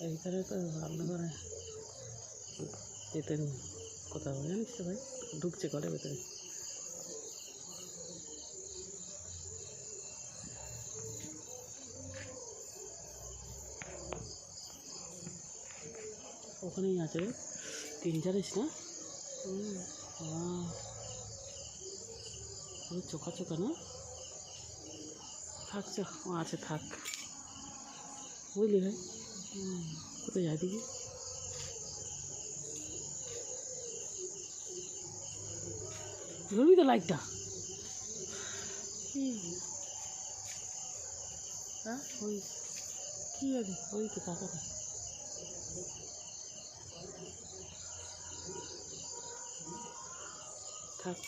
এইখানে তো ভালো করে যেতে নেই কোথাও, জানিস তো ভাই, ঢুকছে ঘরের ভেতরে। ওখানেই আছে রে, তিন জানিস না? চোখা চোখা না, থাক আছে থাক, বুঝলি ভাই। কোথায় যায় দিদি? ধরবি তো লাইটটা? হ্যাঁ ওই কী আছে, ওই তো টাকাটা থাক।